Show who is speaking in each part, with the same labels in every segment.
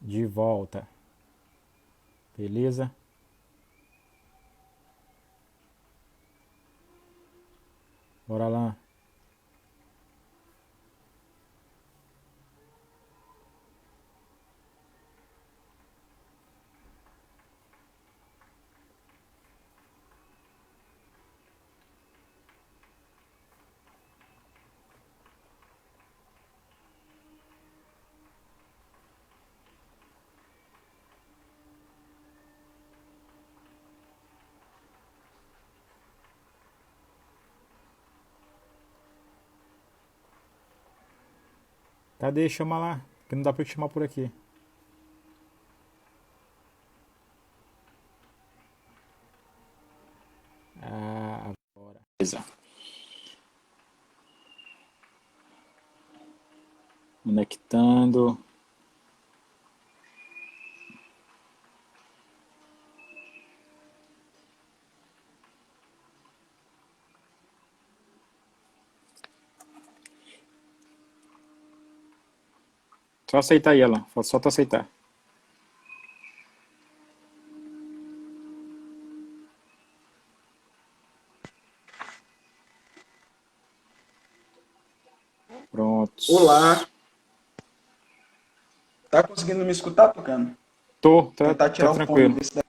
Speaker 1: de volta. Beleza? Bora lá. Cadê? Chama lá. Que não dá pra te chamar por aqui. Ah, agora. Beleza. Conectando. Só aceitar aí, ela. Só tu aceitar. Pronto.
Speaker 2: Olá, tá conseguindo me escutar, Tucano?
Speaker 1: Tô,
Speaker 2: Tentar
Speaker 1: tá
Speaker 2: tirar o fone,
Speaker 1: tranquilo.
Speaker 2: ver se dá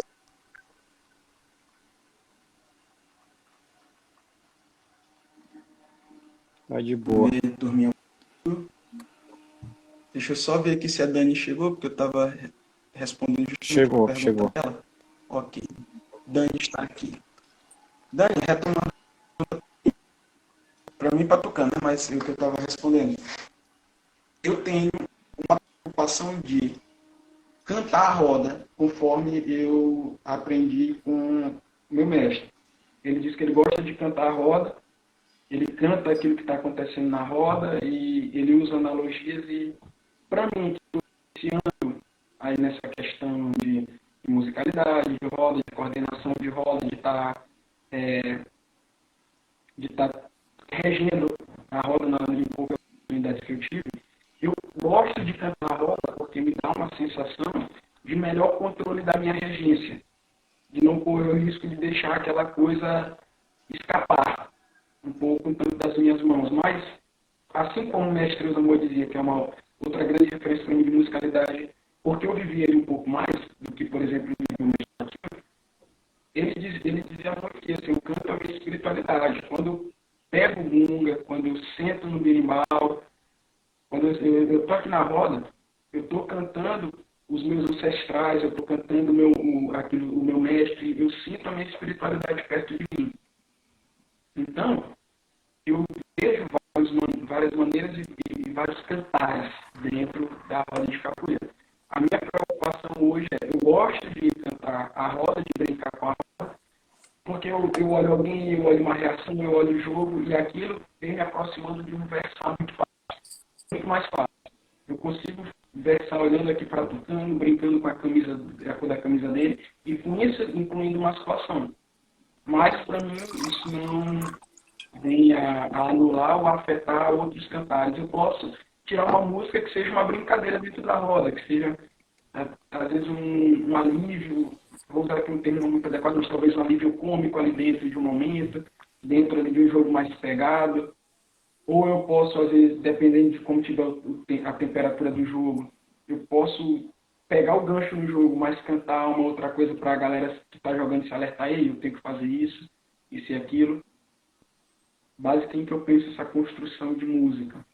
Speaker 1: Tá de
Speaker 2: pra
Speaker 1: boa.
Speaker 2: ver, dormir. Deixa eu só ver aqui se a Dani chegou, porque eu estava respondendo justamente uma
Speaker 1: Chegou,
Speaker 2: pergunta
Speaker 1: chegou.
Speaker 2: dela. Ok, Dani está aqui. Dani, retomando para mim para Tucano, né? Mas o que eu estava respondendo. Eu tenho uma preocupação de cantar a roda conforme eu aprendi com o meu mestre. Ele diz que ele gosta de cantar a roda. Ele canta aquilo que está acontecendo na roda e ele usa analogias e, para mim, iniciando aí nessa questão de musicalidade, de roda, de coordenação de roda, de estar regendo a roda na pouca oportunidade que eu tive, eu gosto de cantar a roda porque me dá uma sensação de melhor controle da minha regência, de não correr o risco de deixar aquela coisa escapar um pouco tanto das minhas mãos. Mas, assim como o mestre Osamu dizia, que é uma outra grande referência para mim de musicalidade, porque eu vivia ele um pouco mais do que, por exemplo, o meu mestre, ele dizia muito que assim, o canto é uma espiritualidade. Quando eu pego o gunga, quando eu sento no berimbau, quando eu estou aqui na roda, eu estou cantando os meus ancestrais, eu estou cantando o meu mestre, eu sinto a minha espiritualidade perto de mim. Então, eu vejo várias maneiras e vários cantares dentro da roda de capoeira. A minha preocupação hoje é, eu gosto de cantar a roda, de brincar com a roda, porque eu olho alguém, eu olho uma reação, eu olho o jogo, e aquilo vem me aproximando de um versar muito fácil, muito mais fácil. Eu consigo versar olhando aqui para Tucano, brincando com a cor da camisa dele, e com isso incluindo uma situação. Mas, para mim, isso não venha a anular ou afetar outros cantares. Eu posso tirar uma música que seja uma brincadeira dentro da roda, que seja, às vezes, um alívio, vou usar aqui um termo muito adequado, mas talvez um alívio cômico ali dentro de um momento, dentro ali de um jogo mais pegado. Ou eu posso, às vezes, dependendo de como tiver a temperatura do jogo, eu posso pegar o gancho no jogo, mas cantar uma outra coisa para a galera que está jogando se alertar, ei, eu tenho que fazer isso e aquilo. Basicamente eu penso essa construção de música.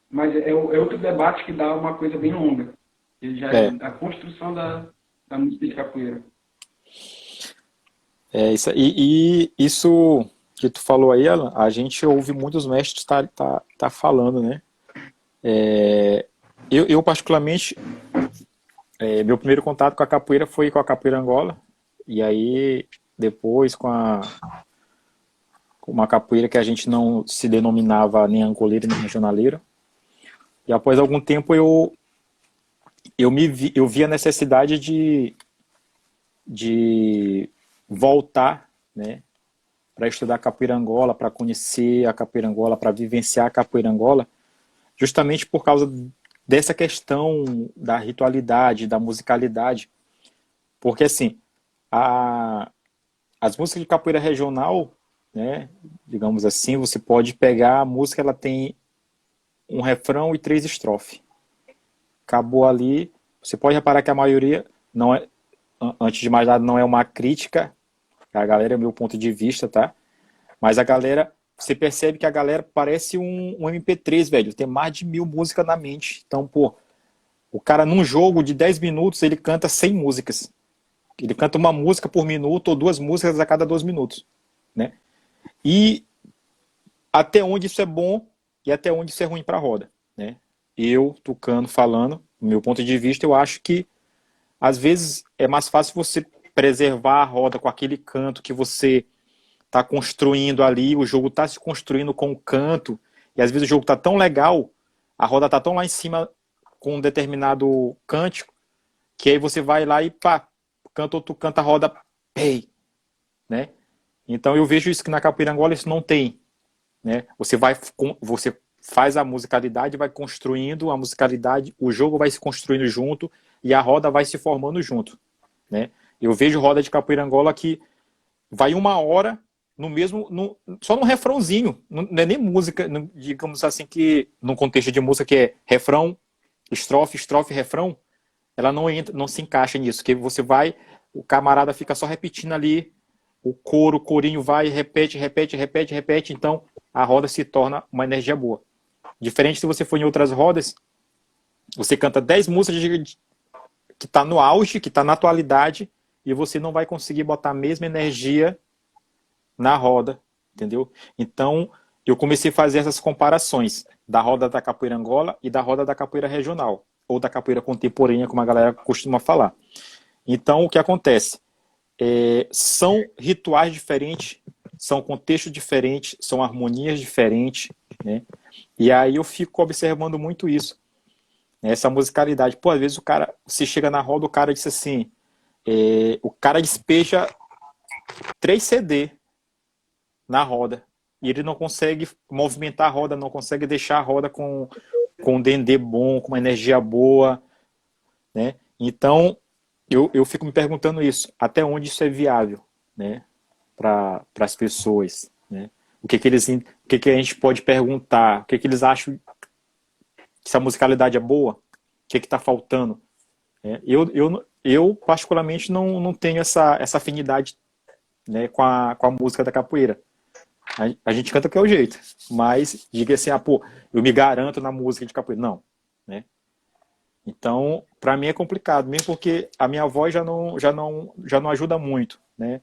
Speaker 2: Mas é outro debate que dá uma coisa bem longa. Ele já é
Speaker 1: É,
Speaker 2: a construção da música de capoeira.
Speaker 1: isso. E isso que tu falou aí, Alan, a gente ouve muitos mestres tá falando, né? Eu particularmente, meu primeiro contato com a capoeira foi com a capoeira Angola, e aí depois com uma capoeira que a gente não se denominava nem angoleiro nem regionaleiro. E após algum tempo eu vi a necessidade de voltar, né, para estudar capoeira Angola, para conhecer a capoeira Angola, para vivenciar a capoeira Angola, justamente por causa dessa questão da ritualidade, da musicalidade, porque assim, a, as músicas de capoeira regional, né, digamos assim, você pode pegar a música, ela tem um refrão e 3 estrofes. Acabou ali. Você pode reparar que a maioria não é, antes de mais nada, não é uma crítica. A galera é o meu ponto de vista, tá? Mas a galera, você percebe que a galera parece um MP3, velho. Tem mais de 1000 músicas na mente. Então, pô, o cara num jogo de 10 minutos, ele canta 100 músicas. Ele canta uma música por minuto ou 2 músicas a cada 2 minutos, né? E até onde isso é bom e até onde isso é ruim para a roda, né? Eu, Tucano, falando, do meu ponto de vista, eu acho que às vezes é mais fácil você preservar a roda com aquele canto que você está construindo ali, o jogo está se construindo com o canto, e às vezes o jogo está tão legal, a roda está tão lá em cima com um determinado cântico, que aí você vai lá e pá, canta outro canta a roda, hey, né? Então eu vejo isso que na capoeira Angola isso não tem, né? Você faz a musicalidade, vai construindo a musicalidade, o jogo vai se construindo junto e a roda vai se formando junto, né? Eu vejo roda de capoeira Angola que vai uma hora no mesmo, só num refrãozinho, não é nem música, digamos assim que num contexto de música que é refrão, estrofe, estrofe, refrão, ela não entra, não se encaixa nisso, que você vai, o camarada fica só repetindo ali o coro, o corinho vai, repete, repete, repete, repete, então a roda se torna uma energia boa. Diferente se você for em outras rodas, você canta 10 músicas que está no auge, que está na atualidade, e você não vai conseguir botar a mesma energia na roda, entendeu? Então, eu comecei a fazer essas comparações da roda da capoeira Angola e da roda da capoeira regional, ou da capoeira contemporânea, como a galera costuma falar. Então, o que acontece? São rituais diferentes, são contextos diferentes, são harmonias diferentes, né? E aí eu fico observando muito isso, né? Essa musicalidade. Pô, às vezes o cara, você chega na roda, o cara diz assim, o cara despeja 3 CD na roda, e ele não consegue movimentar a roda, não consegue deixar a roda com um dendê bom, com uma energia boa, né? Então, eu fico me perguntando isso, até onde isso é viável, né? Para as pessoas, né? O que a gente pode perguntar, o que eles acham, se a musicalidade é boa, o que está faltando, né? Eu particularmente não tenho essa afinidade, né, com a música da capoeira. A gente canta que é o jeito, mas diga assim, pô, eu me garanto na música de capoeira. Não, né? Então, para mim é complicado, mesmo porque a minha voz já não ajuda muito, né?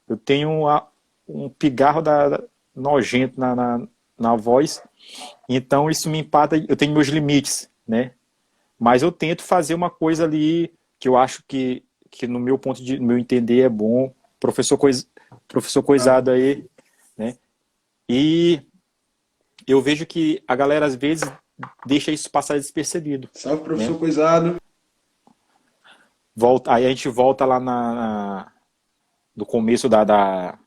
Speaker 1: Eu tenho um pigarro nojento na voz, então isso me empata, eu tenho meus limites, né? Mas eu tento fazer uma coisa ali que eu acho que no no meu entender é bom. Professor Coisado aí, né? E eu vejo que a galera às vezes deixa isso passar despercebido,
Speaker 2: Salve,
Speaker 1: né?
Speaker 2: professor Coisado.
Speaker 1: Aí a gente volta lá no começo da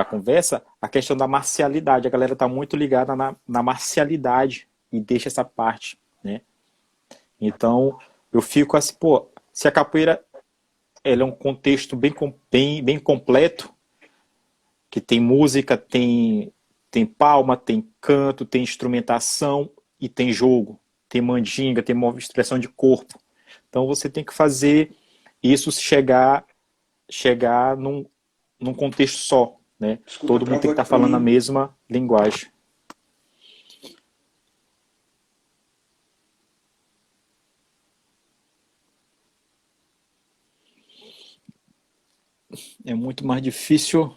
Speaker 1: conversa, a questão da marcialidade. A galera está muito ligada na marcialidade e deixa essa parte, né? Então, eu fico assim, pô, se a capoeira ela é um contexto bem completo, que tem música, tem palma, tem canto, tem instrumentação e tem jogo, tem mandinga, tem expressão de corpo. Então você tem que fazer isso chegar num contexto só, né?
Speaker 2: Desculpa,
Speaker 1: Todo mundo tem
Speaker 2: travou
Speaker 1: que estar
Speaker 2: aqui pra
Speaker 1: falando a
Speaker 2: mim.
Speaker 1: mesma linguagem. É muito mais difícil.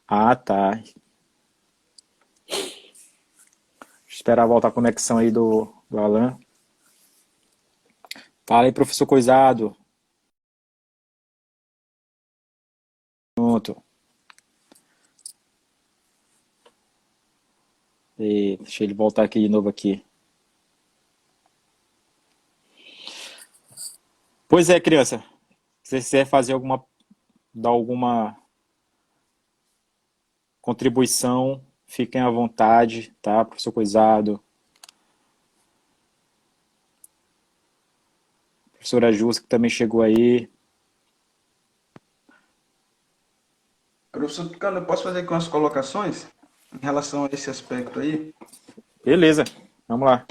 Speaker 1: Ah, tá. Esperar voltar a conexão aí do Alan. Fala aí, professor Coisado. Pronto. Deixa ele voltar aqui de novo aqui. Pois é, criança. Se você quiser fazer dar alguma contribuição, fiquem à vontade, tá, professor Coisado, professora Justa, que também chegou aí.
Speaker 2: Professor Tucano, eu posso fazer aqui umas colocações em relação a esse aspecto aí,
Speaker 1: Beleza, vamos lá.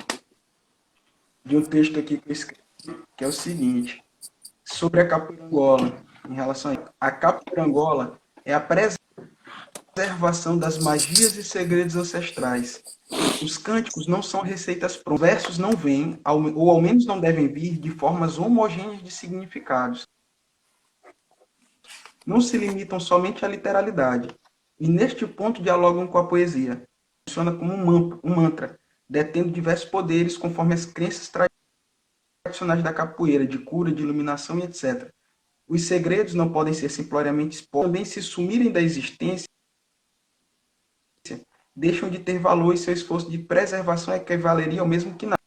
Speaker 2: de um texto aqui que eu escrevi, que é o seguinte, sobre a capoeira Angola, em relação a capoeira Angola é a preservação das magias e segredos ancestrais. Os cânticos não são receitas prontas, os versos não vêm, ou ao menos não devem vir, de formas homogêneas de significados. Não se limitam somente à literalidade, e neste ponto dialogam com a poesia. Funciona como um mantra, detendo diversos poderes conforme as crenças tradicionais da capoeira, de cura, de iluminação e etc. Os segredos não podem ser simplesmente expostos, também se sumirem da existência, deixam de ter valor e seu esforço de preservação equivaleria ao mesmo que nada.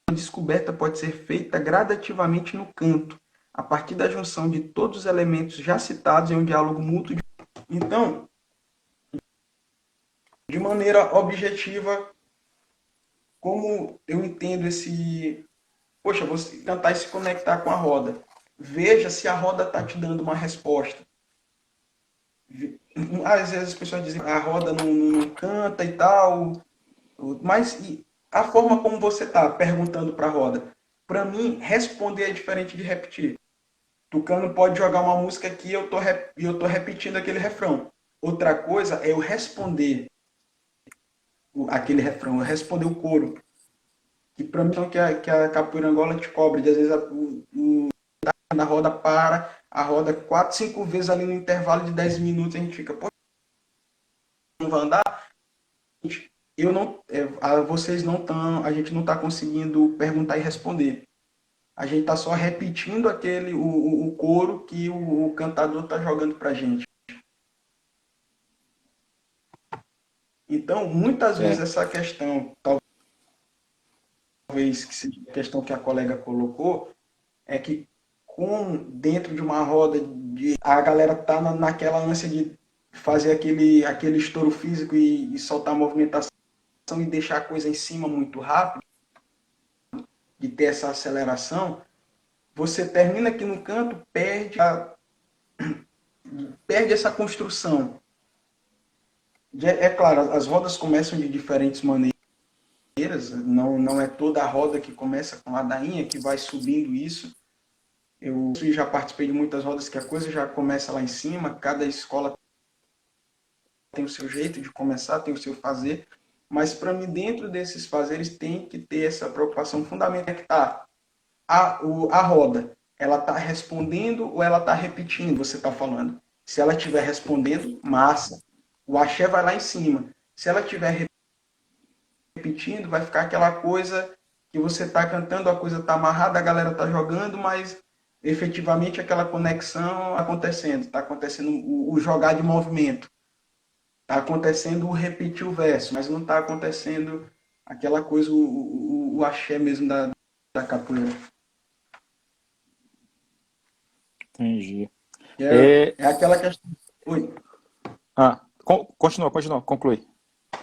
Speaker 2: A descoberta pode ser feita gradativamente no canto, a partir da junção de todos os elementos já citados em um diálogo mútuo. Então, de maneira objetiva, como eu entendo esse... Poxa, você tentar se conectar com a roda. Veja se a roda está te dando uma resposta. Às vezes as pessoas dizem que a roda não canta e tal, mas a forma como você está perguntando para a roda, para mim, responder é diferente de repetir. Tucano pode jogar uma música aqui e eu tô repetindo aquele refrão. Outra coisa é eu responder aquele refrão, eu responder o coro. Que para mim é que a capoeira Angola te cobra. De às vezes a roda para, a roda 4, 5 vezes ali no intervalo de 10 minutos, a gente fica, pô, não vai andar? Eu não, vocês não estão, a gente não está conseguindo perguntar e responder. A gente está só repetindo o coro que o cantador está jogando para a gente. Então, muitas vezes
Speaker 1: É,
Speaker 2: essa questão, talvez que seja a questão que a colega colocou, é que dentro de uma roda, a galera tá naquela ânsia de fazer aquele estouro físico e soltar a movimentação e deixar a coisa em cima muito rápido, de ter essa aceleração, você termina aqui no canto, perde essa construção. É claro, as rodas começam de diferentes maneiras, não é toda a roda que começa com ladainha, que vai subindo isso. Eu já participei de muitas rodas que a coisa já começa lá em cima, cada escola tem o seu jeito de começar, tem o seu fazer, mas para mim, dentro desses fazeres, tem que ter essa preocupação fundamental que tá a roda, ela está respondendo ou ela está repetindo, você está falando. Se ela estiver respondendo, massa. O axé vai lá em cima. Se ela estiver repetindo, vai ficar aquela coisa que você está cantando, a coisa está amarrada, a galera está jogando, mas efetivamente aquela conexão acontecendo. Está acontecendo o jogar de movimento. Está acontecendo o repetir o verso, mas não está acontecendo aquela coisa, o axé mesmo da capoeira.
Speaker 1: entendi.
Speaker 2: É,
Speaker 1: É,
Speaker 2: é aquela questão. Oi.
Speaker 1: continua, conclui.
Speaker 2: É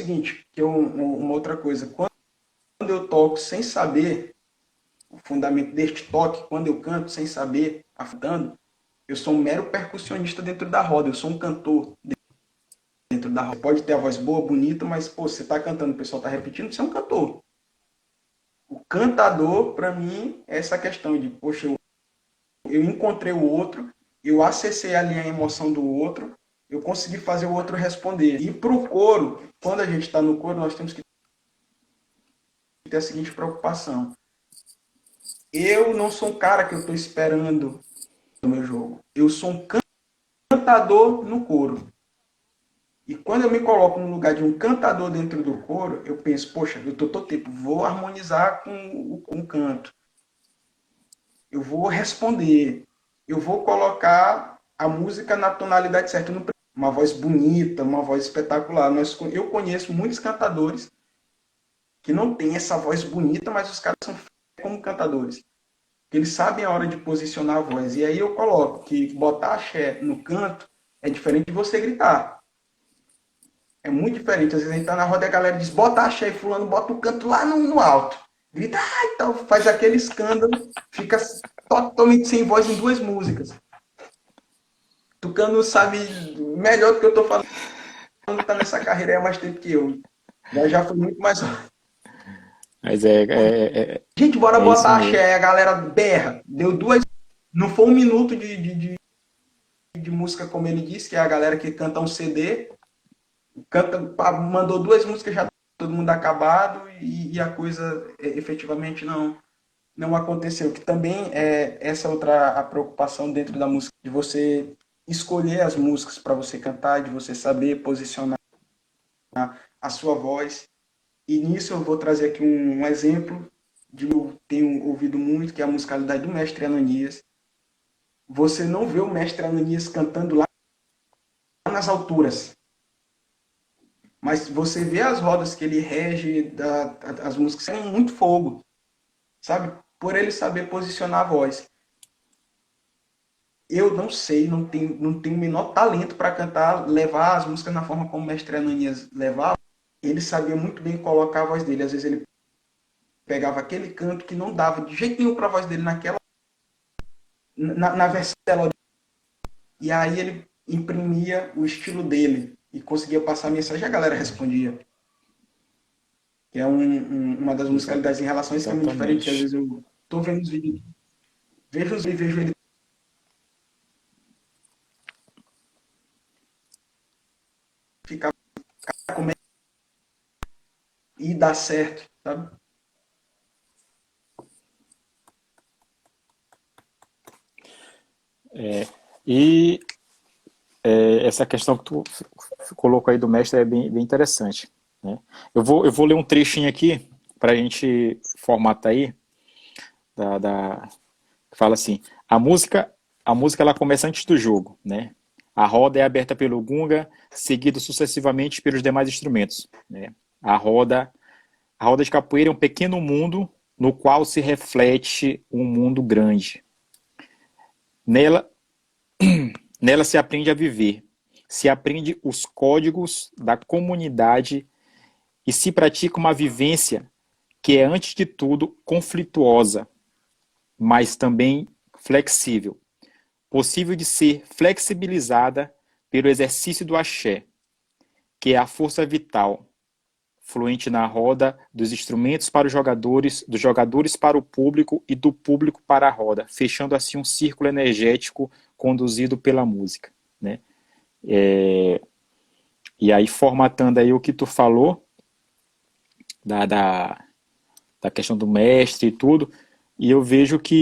Speaker 2: o seguinte, que uma outra coisa. Quando eu toco sem saber o fundamento deste toque, quando eu canto sem saber, afundando, eu sou um mero percussionista dentro da roda. Eu sou um cantor dentro da roda. Pode ter a voz boa, bonita, mas pô, você está cantando, o pessoal está repetindo, você é um cantor. O cantador, para mim, é essa questão de, poxa, eu encontrei o outro, eu acessei ali a emoção do outro, eu consegui fazer o outro responder. E para o coro, quando a gente está no coro, nós temos que ter a seguinte preocupação. Eu não sou um cara que eu estou esperando no meu jogo. Eu sou um cantador no coro. E quando eu me coloco no lugar de um cantador dentro do coro, eu penso, poxa, eu estou todo tempo, vou harmonizar com o canto. Eu vou responder. Eu vou colocar a música na tonalidade certa. Uma voz bonita, uma voz espetacular. Eu conheço muitos cantadores que não têm essa voz bonita, mas os caras são como cantadores. porque eles sabem a hora de posicionar a voz. E aí eu coloco que botar axé no canto é diferente de você gritar. É muito diferente. Às vezes a gente tá na roda e a galera diz, bota axé e fulano bota o canto lá no alto. Grita, ah, então faz aquele escândalo, fica totalmente sem voz em duas músicas. Tucano sabe melhor do que eu tô falando, tá nessa carreira aí há mais tempo que eu. Já foi muito mais.
Speaker 1: Mas
Speaker 2: Gente, bora
Speaker 1: é isso
Speaker 2: botar
Speaker 1: mesmo.
Speaker 2: axé. A galera berra. Deu duas. Não foi um minuto de música, como ele disse, que é a galera que canta um CD. Mandou duas músicas, já todo mundo acabado e a coisa efetivamente não aconteceu. Que também é essa outra a preocupação dentro da música, de você escolher as músicas para você cantar, de você saber posicionar a sua voz. E nisso eu vou trazer aqui um exemplo de eu tenho ouvido muito, que é a musicalidade do mestre Ananias. Você não vê o mestre Ananias cantando lá nas alturas, mas você vê as rodas que ele rege, as músicas têm muito fogo, sabe? Por ele saber posicionar a voz. Eu não sei, não tenho o menor talento para cantar, levar as músicas na forma como o mestre Ananias levava. Ele sabia muito bem colocar a voz dele. Às vezes ele pegava aquele canto que não dava de jeito nenhum para a voz dele na versão dela. E aí ele imprimia o estilo dele e conseguia passar a mensagem e a galera respondia. Que é uma das musicalidades em relação a isso que é muito diferente, que às
Speaker 1: Exatamente.
Speaker 2: vezes eu tô vendo os vídeos, vejo ele ficar como é e dar certo, sabe?
Speaker 1: E essa questão que tu colocou aí do mestre é bem interessante, né? Eu vou ler um trechinho aqui para a gente formatar aí, que fala assim, a música ela começa antes do jogo, né? A roda é aberta pelo gunga, seguido sucessivamente pelos demais instrumentos, né? A roda, a roda de capoeira é um pequeno mundo no qual se reflete um mundo grande. Nela, nela se aprende a viver, se aprende os códigos da comunidade e se pratica uma vivência que é, antes de tudo, conflituosa, mas também flexível, possível de ser flexibilizada pelo exercício do axé, que é a força vital, fluente na roda dos instrumentos para os jogadores, dos jogadores para o público e do público para a roda, fechando assim um círculo energético conduzido pela música, né? E aí, formatando aí o que tu falou, da, da, da questão do mestre e tudo, e eu vejo que.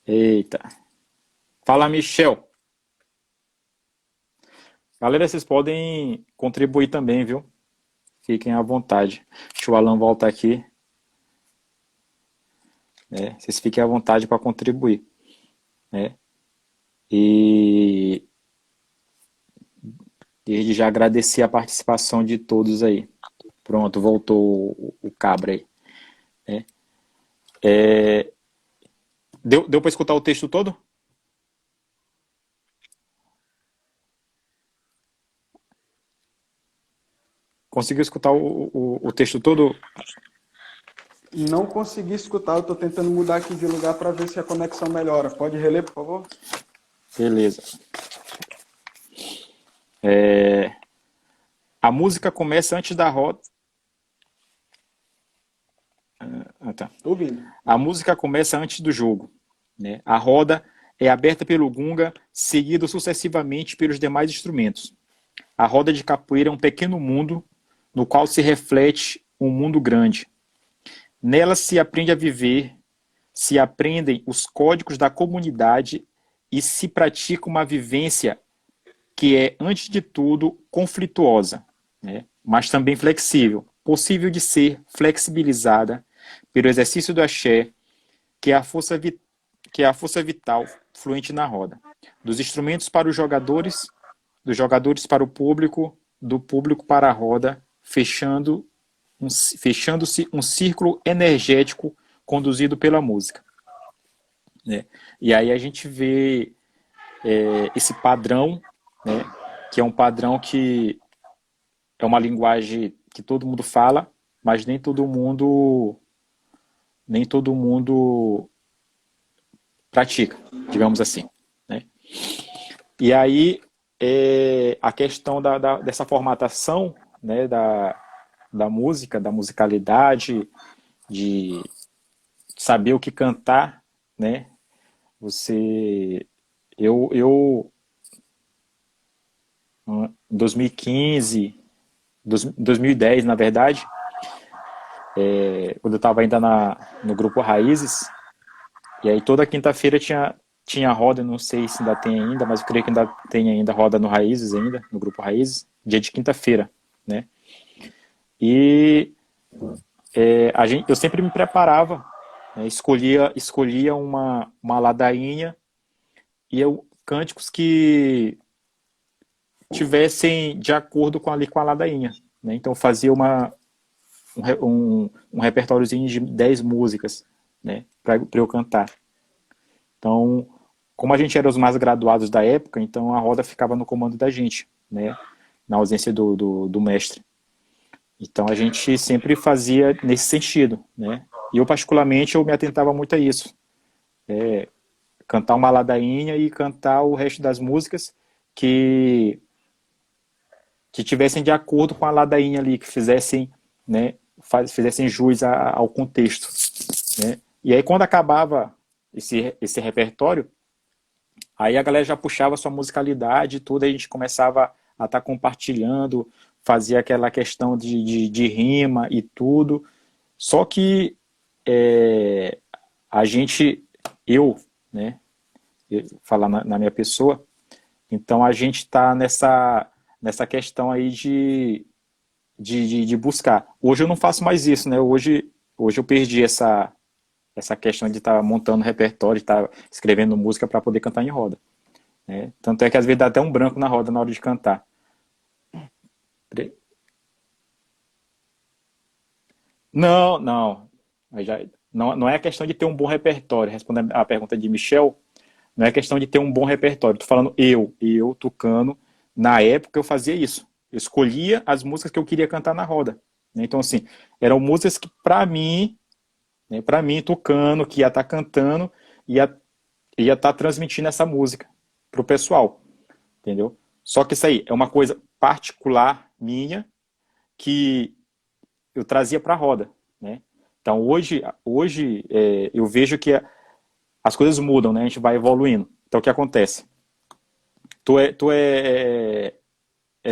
Speaker 1: Eita. Fala, Michel. Galera, vocês podem contribuir também, viu? Fiquem à vontade. Deixa o Alan voltar aqui, né? Vocês fiquem à vontade para contribuir, né? E desde já agradecer a participação de todos aí. Pronto, voltou o cabra aí, né? Deu para escutar o texto todo? Conseguiu escutar o texto todo?
Speaker 2: Não consegui escutar, eu estou tentando mudar aqui de lugar para ver se a conexão melhora. Pode reler, por favor?
Speaker 1: Beleza. A música começa antes da roda. Ah, tá.
Speaker 2: Tô ouvindo.
Speaker 1: A música começa antes do jogo, né? A roda é aberta pelo gunga, seguido sucessivamente pelos demais instrumentos. A roda de capoeira é um pequeno mundo no qual se reflete um mundo grande. Nela se aprende a viver, se aprendem os códigos da comunidade e se pratica uma vivência que é, antes de tudo, conflituosa, né? Mas também flexível, possível de ser flexibilizada pelo exercício do axé, que é a força vital fluente na roda. Dos instrumentos para os jogadores, dos jogadores para o público, do público para a roda, fechando fechando-se um círculo energético conduzido pela música, né? E aí a gente vê esse padrão, né, que é um padrão que é uma linguagem que todo mundo fala, mas nem todo mundo pratica, digamos assim, né? E aí a questão dessa formatação, né, da música, da musicalidade, de saber o que cantar, né? Você, eu em 2015, 2010, na verdade, quando eu estava ainda no grupo Raízes, e aí toda quinta-feira tinha roda, não sei se ainda tem ainda, mas eu creio que ainda tem ainda roda no Raízes ainda, no grupo Raízes, dia de quinta-feira, né? E eu sempre me preparava, né? Escolhia uma ladainha e cânticos que tivessem de acordo com a ladainha, né? Então fazia um repertóriozinho de 10 músicas, né, para eu cantar. Então, como a gente era os mais graduados da época, então a roda ficava no comando da gente, né, na ausência do mestre. Então a gente sempre fazia nesse sentido, né? E eu particularmente eu me atentava muito a isso, cantar uma ladainha e cantar o resto das músicas que tivessem de acordo com a ladainha ali, que fizessem, né, fizessem jus ao contexto, né? E aí quando acabava esse repertório, aí a galera já puxava a sua musicalidade e tudo, aí a gente começava a estar compartilhando, fazia aquela questão de rima e tudo. Só que a gente, né, falar na minha pessoa, então a gente está nessa questão aí de buscar. Hoje eu não faço mais isso, né? Hoje eu perdi essa questão de estar montando repertório, de estar escrevendo música para poder cantar em roda, né? Tanto é que às vezes dá até um branco na roda na hora de cantar. Não, não. Não é a questão de ter um bom repertório. Respondendo a pergunta de Michel, não é questão de ter um bom repertório. Estou falando eu, Tucano, na época eu fazia isso. Eu escolhia as músicas que eu queria cantar na roda, né? Então, assim, eram músicas que, para mim, Tucano, que ia estar cantando, ia estar transmitindo essa música para o pessoal, entendeu? Só que isso aí é uma coisa particular minha que eu trazia para a roda, né? Então, hoje eu vejo que as coisas mudam, né? A gente vai evoluindo. Então, o que acontece? Tu é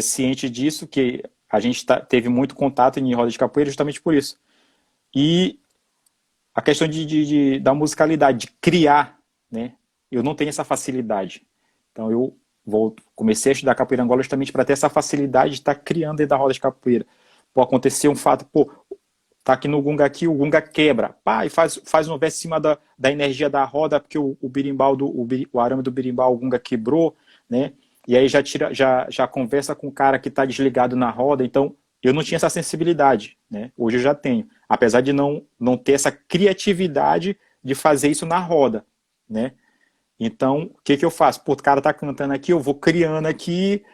Speaker 1: ciente disso, que a gente teve muito contato em roda de capoeira justamente por isso. E a questão da musicalidade, de criar, né? Eu não tenho essa facilidade. Então eu comecei a estudar capoeira Angola justamente para ter essa facilidade de estar criando dentro da roda de capoeira. Pô, acontecer um fato, tá aqui no Gunga aqui, o Gunga quebra, pá, e faz um verso em cima da energia da roda, porque o birimbau, o arame do birimbau, o Gunga quebrou, né? E aí já conversa com o cara que está desligado na roda. Então eu não tinha essa sensibilidade, né? Hoje eu já tenho, apesar de não ter essa criatividade de fazer isso na roda, né? Então, o que eu faço? Pô, o cara tá cantando aqui, eu vou criando aqui,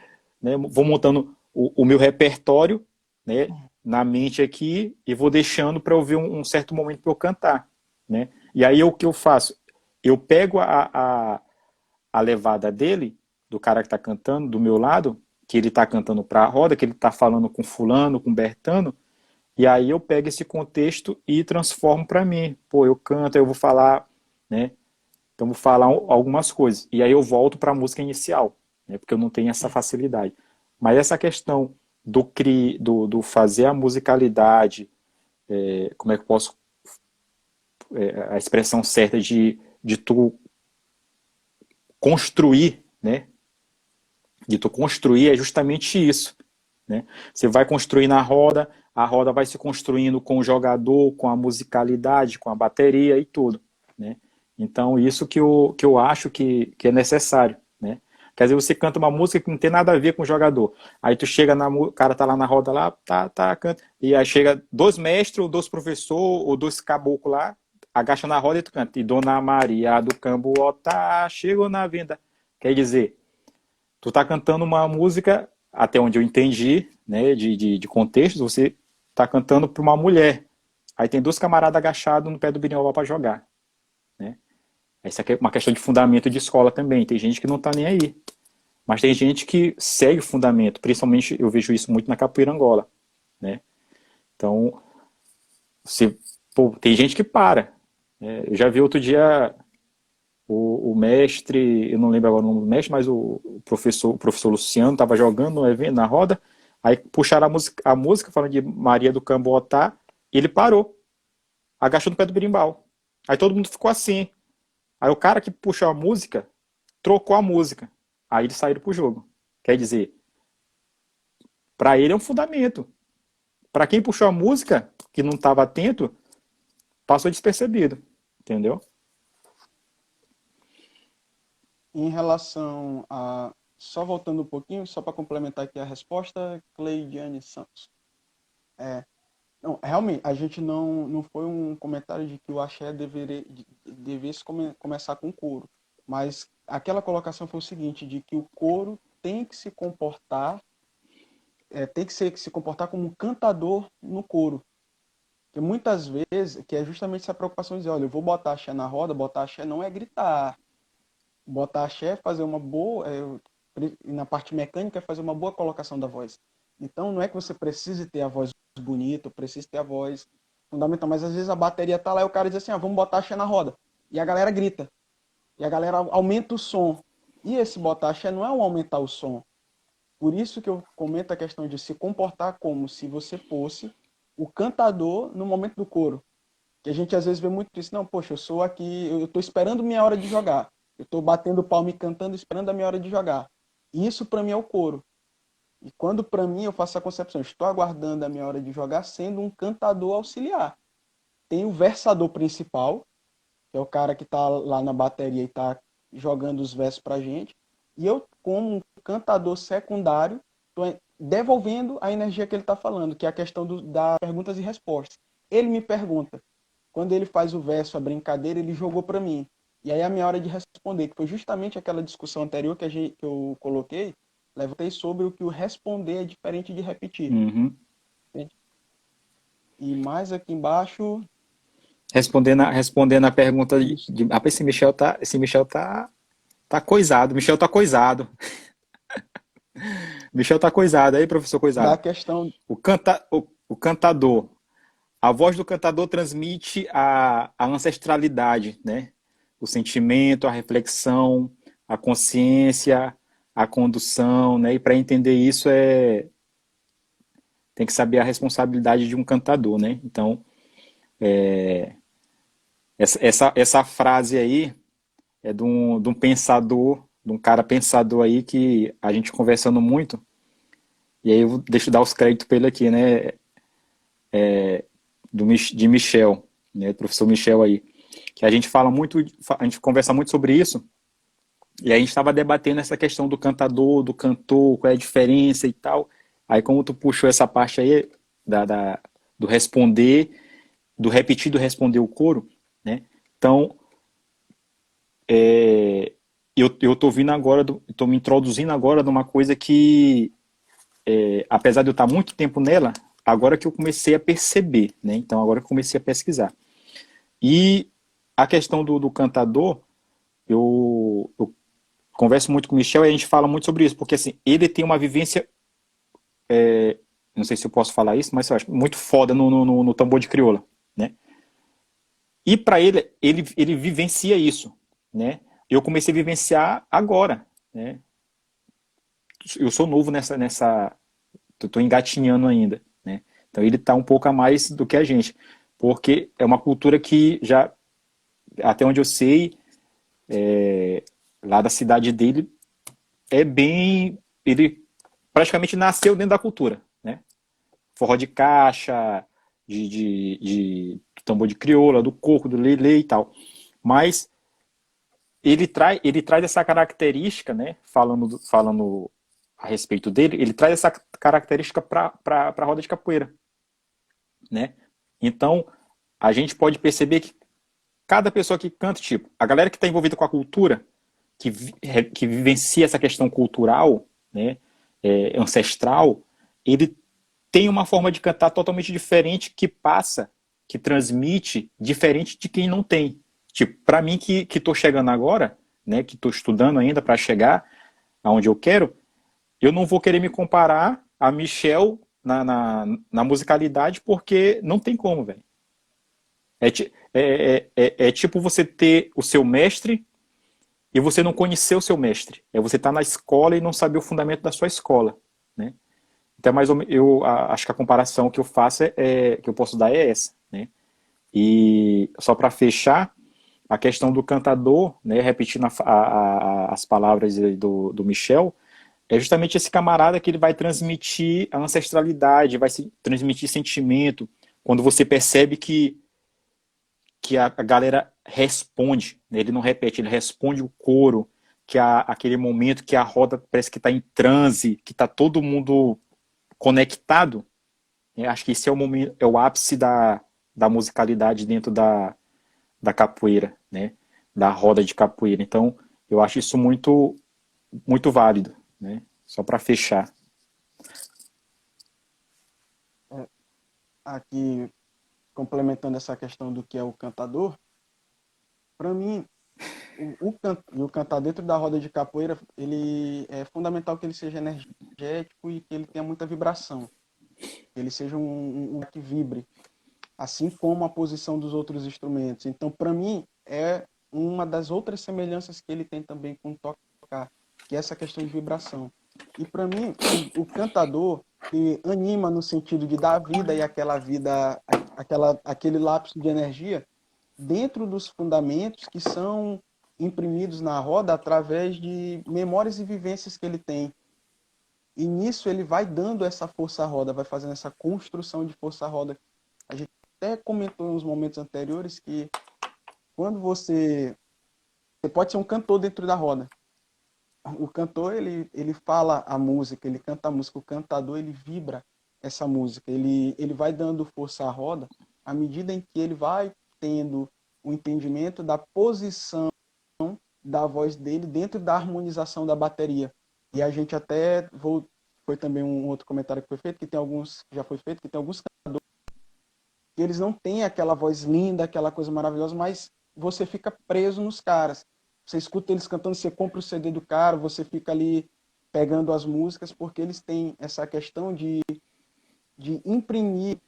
Speaker 1: né? Vou montando o meu repertório, né, na mente aqui e vou deixando para eu ver um certo momento para eu cantar, né? E aí o que eu faço? Eu pego a levada dele, do cara que está cantando do meu lado, que ele está cantando para a roda, que ele está falando com fulano, com Bertano, e aí eu pego esse contexto e transformo para mim. Pô, eu canto, eu vou falar, né? Então vou falar algumas coisas. E aí eu volto para a música inicial, né? Porque eu não tenho essa facilidade. Mas essa questão do fazer a musicalidade, como é que eu posso, a expressão certa de tu construir, né? De tu construir é justamente isso, né? Você vai construir na roda, a roda vai se construindo com o jogador, com a musicalidade, com a bateria e tudo, né? Então isso que eu acho que é necessário, né? Quer dizer, você canta uma música que não tem nada a ver com o jogador. Aí tu chega o cara tá lá na roda lá, canta. E aí chega dois mestres, ou dois professores, ou dois caboclos lá, agacha na roda e tu canta. E Dona Maria do Camboatá chegou na venda. Quer dizer, tu tá cantando uma música, até onde eu entendi, né, de contexto, você tá cantando para uma mulher. Aí tem dois camaradas agachados no pé do berimbau para jogar, né? Essa é uma questão de fundamento de escola também. Tem gente que não tá nem aí. Mas tem gente que segue o fundamento. Principalmente eu vejo isso muito na capoeira Angola, né? Então, tem gente que para. Né? Eu já vi outro dia o mestre, eu não lembro agora o nome do mestre, mas o professor Luciano estava jogando no evento, na roda, aí puxaram a música falando de Maria do Camboatá, e ele parou, agachou no pé do berimbau. Aí todo mundo ficou assim. Aí o cara que puxou a música, trocou a música. Aí eles saíram pro jogo. Quer dizer, para ele é um fundamento. Para quem puxou a música, que não estava atento, passou despercebido. Entendeu?
Speaker 3: Em relação a. Só voltando um pouquinho, só para complementar aqui a resposta, Cleidiane Santos. Não, realmente, a gente não foi um comentário de que o axé devesse começar com coro. Mas aquela colocação foi o seguinte, de que o coro tem que se comportar, se comportar como um cantador no coro. Porque muitas vezes, que é justamente essa preocupação de dizer, olha, eu vou botar axé na roda, botar axé não é gritar. Botar axé é fazer uma boa, na parte mecânica, é fazer uma boa colocação da voz. Então, não é que você precise ter a voz bonita, precise ter a voz fundamental, mas às vezes a bateria tá lá e o cara diz assim, vamos botar axé na roda. E a galera grita. E a galera aumenta o som. E esse botar axé não é um aumentar o som. Por isso que eu comento a questão de se comportar como se você fosse o cantador no momento do coro. Que a gente às vezes vê muito isso. Não, poxa, eu sou aqui, eu estou esperando minha hora de jogar. Eu estou batendo palma e cantando, esperando a minha hora de jogar. Isso para mim é o coro. E quando para mim eu faço a concepção, estou aguardando a minha hora de jogar sendo um cantador auxiliar. Tem o versador principal, que é o cara que está lá na bateria e está jogando os versos para a gente. E eu, como um cantador secundário, estou devolvendo a energia que ele está falando, que é a questão das perguntas e respostas. Ele me pergunta. Quando ele faz o verso, a brincadeira, ele jogou para mim. E aí a minha hora de responder, que foi justamente aquela discussão anterior que eu coloquei, levantei sobre o que o responder é diferente de repetir.
Speaker 1: Uhum.
Speaker 3: E mais aqui embaixo...
Speaker 1: Respondendo a pergunta rapaz, esse Michel tá coisado. Michel tá coisado. Michel tá coisado. Aí, professor
Speaker 3: Da
Speaker 1: coisado.
Speaker 3: questão...
Speaker 1: O cantador. A voz do cantador transmite a ancestralidade, né? O sentimento, a reflexão, a consciência, a condução, né? E para entender isso tem que saber a responsabilidade de um cantador, né? Então, essa frase aí é de um pensador, de um cara pensador aí que a gente conversando muito, e aí deixa eu dar os créditos para ele aqui, né? De Michel, né? Professor Michel aí, que a gente fala muito, a gente conversa muito sobre isso, e a gente estava debatendo essa questão do cantador, do cantor, qual é a diferença e tal. Aí como tu puxou essa parte aí do responder, do repetir, do responder o coro, né? Então, eu tô vindo agora, tô me introduzindo agora numa coisa que, apesar de eu estar muito tempo nela, agora que eu comecei a perceber, né? Então, agora que eu comecei a pesquisar. E a questão do cantador, eu converso muito com o Michel e a gente fala muito sobre isso, porque assim, ele tem uma vivência, não sei se eu posso falar isso, mas eu acho muito foda no tambor de crioula, né? E para ele vivencia isso, né? Eu comecei a vivenciar agora, né? Eu sou novo tô engatinhando ainda, né? Então ele tá um pouco a mais do que a gente, porque é uma cultura que já, até onde eu sei, lá da cidade dele, ele praticamente nasceu dentro da cultura, né? Forró de caixa, de tambor de crioula, do coco, do lelê e tal. Mas ele traz essa característica, né? Falando a respeito dele, ele traz essa característica para a roda de capoeira, né? Então, a gente pode perceber que cada pessoa que canta, tipo, a galera que está envolvida com a cultura, que vivencia essa questão cultural, né, ancestral, ele tem uma forma de cantar totalmente diferente que transmite diferente de quem não tem. Tipo, para mim que estou chegando agora, né, que estou estudando ainda para chegar aonde eu quero, eu não vou querer me comparar a Michel na musicalidade porque não tem como, velho. É tipo você ter o seu mestre e você não conhecer o seu mestre. É você estar na escola e não saber o fundamento da sua escola, né? Então, mais ou menos, acho que a comparação que eu faço que eu posso dar é essa, né? E só para fechar, a questão do cantador, né, repetindo as palavras do Michel, é justamente esse camarada que ele vai transmitir a ancestralidade, vai transmitir sentimento, quando você percebe que a galera responde, né? Ele não repete, ele responde o coro, aquele momento que a roda parece que está em transe, que está todo mundo conectado, né? Acho que esse é o momento, é o ápice da musicalidade dentro da capoeira, né? Da roda de capoeira. Então, eu acho isso muito, muito válido, né? Só para fechar.
Speaker 3: Aqui, complementando essa questão do que é o cantador, para mim, o cantar dentro da roda de capoeira, ele é fundamental que ele seja energético e que ele tenha muita vibração. Que ele seja um que vibre, assim como a posição dos outros instrumentos. Então, para mim, é uma das outras semelhanças que ele tem também com o tocar, que é essa questão de vibração. E para mim, o cantador que anima no sentido de dar vida e aquela vida, aquele lapso de energia dentro dos fundamentos que são imprimidos na roda através de memórias e vivências que ele tem. E nisso ele vai dando essa força à roda, vai fazendo essa construção de força à roda. A gente até comentou em uns momentos anteriores que quando você pode ser um cantor dentro da roda. O cantor, ele fala a música, ele canta a música. O cantador, ele vibra essa música. Ele vai dando força à roda à medida em que ele vai tendo o entendimento da posição da voz dele dentro da harmonização da bateria. E a gente até, foi também um outro comentário que foi feito, que tem alguns, já foi feito, que tem alguns cantadores que eles não têm aquela voz linda, aquela coisa maravilhosa, mas você fica preso nos caras. Você escuta eles cantando, você compra o CD do cara, você fica ali pegando as músicas, porque eles têm essa questão de imprimir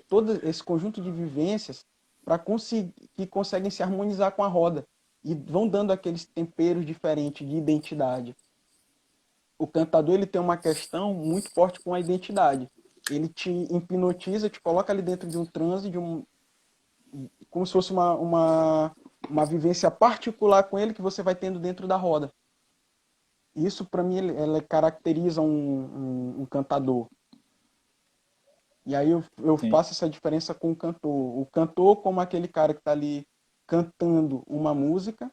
Speaker 3: todo esse conjunto de vivências para conseguir que conseguem se harmonizar com a roda e vão dando aqueles temperos diferentes de identidade. O cantador ele tem uma questão muito forte com a identidade. Ele te hipnotiza, te coloca ali dentro de um transe, como se fosse uma vivência particular com ele que você vai tendo dentro da roda. Isso, para mim, ela caracteriza um cantador. E aí eu faço essa diferença com o cantor. O cantor como aquele cara que está ali cantando uma música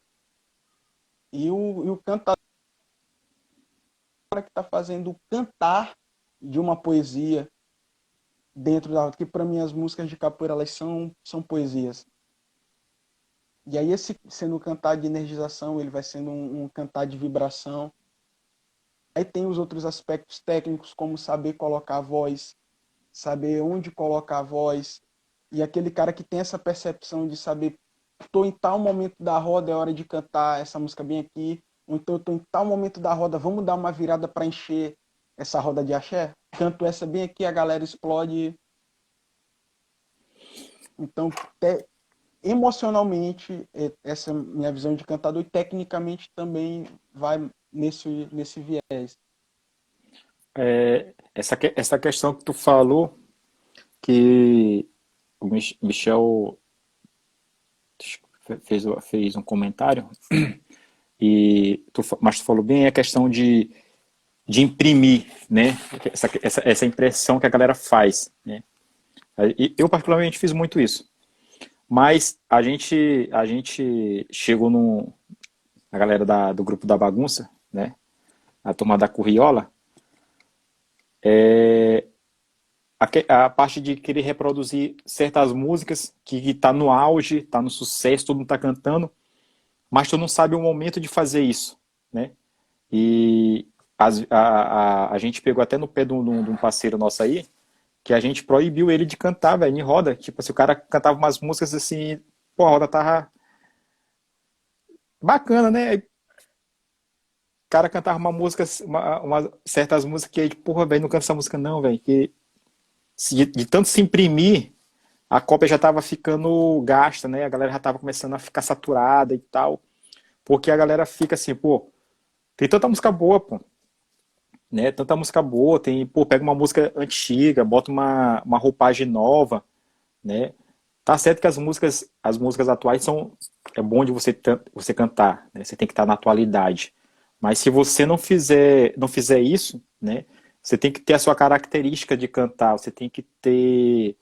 Speaker 3: e o cantador que está fazendo o cantar de uma poesia dentro da roda. Que para mim as músicas de capoeira elas são poesias. E aí esse sendo um cantar de energização, ele vai sendo um cantar de vibração. Aí tem os outros aspectos técnicos, como saber colocar a voz, saber onde colocar a voz. E aquele cara que tem essa percepção de saber, estou em tal momento da roda, é hora de cantar essa música bem aqui. Ou então eu estou em tal momento da roda, vamos dar uma virada para encher essa roda de axé? Canto essa bem aqui, a galera explode. Então, emocionalmente, essa minha visão de cantador, e tecnicamente também vai nesse viés.
Speaker 1: Essa questão que tu falou, que o Michel fez um comentário, mas tu falou bem, é a questão de imprimir, né? Essa impressão que a galera faz, né? Eu particularmente fiz muito isso. Mas a gente chegou a galera do grupo da bagunça, né? A turma da Curriola, a parte de querer reproduzir certas músicas que tá no auge, tá no sucesso, todo mundo tá cantando, mas tu não sabe o momento de fazer isso, né? E a gente pegou até no pé de um parceiro nosso aí, que a gente proibiu ele de cantar, velho, em roda. Tipo assim, o cara cantava umas músicas assim, pô, a roda tava bacana, né? Aí o cara cantava uma música, certas músicas que aí, porra, velho, não canta essa música não, velho, que de tanto se imprimir, a cópia já tava ficando gasta, né? A galera já tava começando a ficar saturada e tal, porque a galera fica assim, pô, tem tanta música boa, pô, né? Tanta música boa, tem, pô, pega uma música antiga, bota uma roupagem nova, né? Tá certo que as músicas atuais é bom de você cantar, né? Você tem que estar na atualidade. Mas se você não fizer isso, né? Você tem que ter a sua característica de cantar, você tem que ter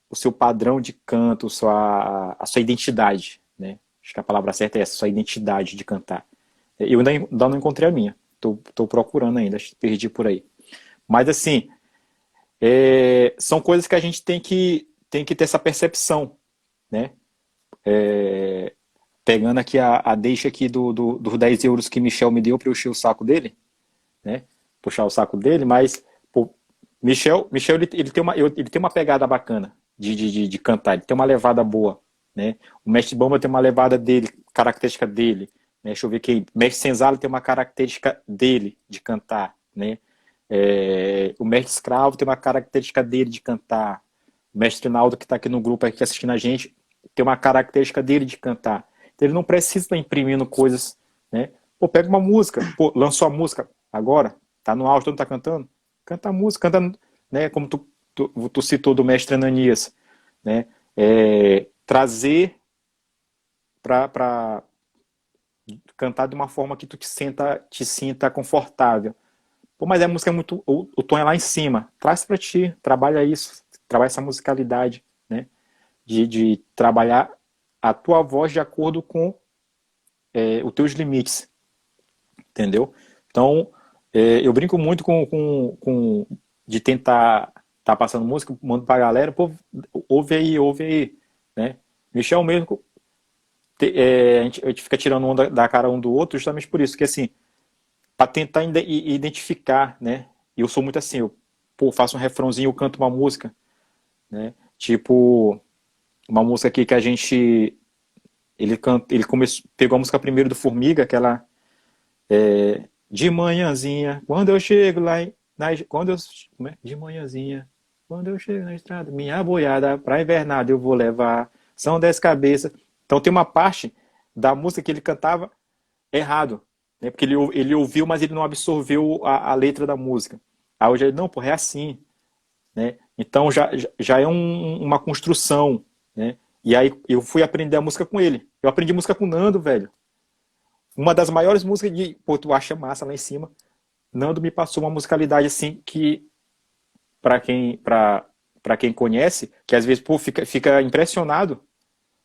Speaker 1: o seu padrão de canto, a sua identidade, né? Acho que a palavra certa é essa, sua identidade de cantar. Eu ainda não encontrei a minha. Tô procurando ainda, perdi por aí. Mas assim, são coisas que a gente tem que ter essa percepção, né? Pegando aqui a deixa aqui dos 10 euros que Michel me deu para eu encher o saco dele, né? Puxar o saco dele, mas pô, Michel ele tem uma pegada bacana de cantar, ele tem uma levada boa, né? O Mestre Bamba tem uma levada dele, característica dele, né? Deixa eu ver aqui, o Mestre Senzala tem uma característica dele de cantar, né? O Mestre Escravo tem uma característica dele de cantar. O Mestre Naldo, que está aqui no grupo aqui assistindo a gente, tem uma característica dele de cantar. Então ele não precisa estar imprimindo coisas, né? Pô, pega uma música, pô, lançou a música agora, tá no auge, todo mundo tá cantando, canta a música, canta, né? Como tu citou do Mestre Ananias, né? Trazer para cantar de uma forma que tu te sinta confortável. Pô, mas a música é muito. O tom é lá em cima. Traz pra ti, trabalha isso, trabalha essa musicalidade, né? De trabalhar a tua voz de acordo com os teus limites, entendeu? Então, eu brinco muito de tentar tá passando música, mando pra galera, pô, ouve aí, né? Michel mesmo, a gente fica tirando onda da cara um do outro justamente por isso, que assim, para tentar identificar, né? Eu sou muito assim, eu faço um refrãozinho, eu canto uma música, né? Tipo, uma música aqui que a gente ele pegou a música primeiro do Formiga, aquela de manhãzinha, quando eu chego lá quando eu de manhãzinha, quando eu chego na estrada, minha boiada pra invernada eu vou levar, são 10 cabeças. Então tem uma parte da música que ele cantava errado, né? Porque ele ouviu, mas ele não absorveu a letra da música. Aí eu já, não, porra, é assim, né? Então já é uma construção, né? E aí eu fui aprender a música com ele. Eu aprendi música com o Nando, velho. Uma das maiores músicas pô, tu acha massa lá em cima. Nando me passou uma musicalidade assim que para quem conhece, que às vezes pô, fica impressionado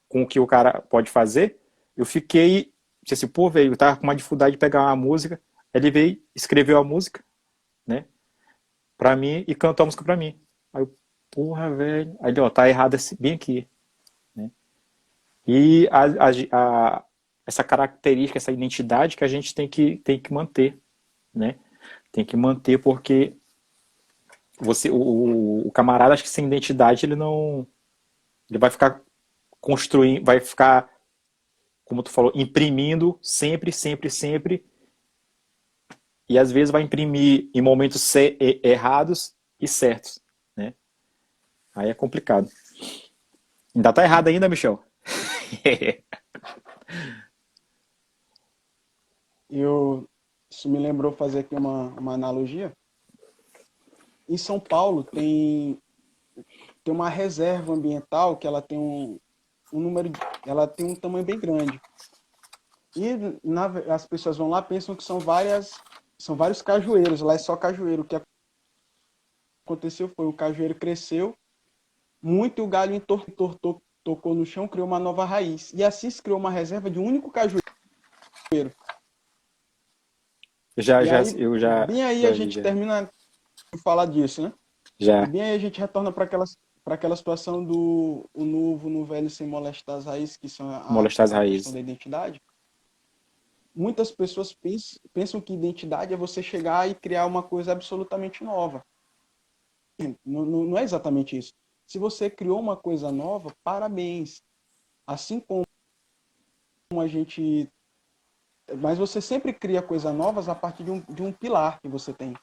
Speaker 1: com o que o cara pode fazer. Eu fiquei, disse assim, pô, velho, eu tava com uma dificuldade de pegar uma música. Ele veio, escreveu a música, né, pra mim e cantou a música pra mim. Aí eu, porra, velho. Aí ele, ó, tá errado bem aqui, né. E essa característica, essa identidade que a gente tem que manter, né. Tem que manter porque o camarada, acho que sem identidade, ele não. Ele vai ficar construindo, vai ficar, como tu falou, imprimindo sempre, sempre, sempre. E às vezes vai imprimir em momentos errados e certos, né? Aí é complicado. Ainda tá errado ainda, Michel?
Speaker 3: Isso me lembrou fazer aqui uma analogia. Em São Paulo tem uma reserva ambiental que ela tem ela tem um tamanho bem grande. E as pessoas vão lá pensam que são vários cajueiros. Lá é só cajueiro. O que aconteceu foi o cajueiro cresceu muito e o galho entortou, tocou no chão, criou uma nova raiz. E assim se criou uma reserva de um único cajueiro. E aí,
Speaker 1: Eu já,
Speaker 3: bem aí a
Speaker 1: já vi,
Speaker 3: gente
Speaker 1: já.
Speaker 3: termina de falar disso, né? E
Speaker 1: Já.
Speaker 3: bem aí a gente retorna para aquela situação do o novo no velho sem molestar as raízes, que são
Speaker 1: Molestar as
Speaker 3: a questão
Speaker 1: raízes.
Speaker 3: da identidade. Muitas pessoas pensam que identidade é você chegar e criar uma coisa absolutamente nova. Não é exatamente isso. Se você criou uma coisa nova, parabéns. Assim como a gente. Mas você sempre cria coisas novas a partir de um pilar que você tem.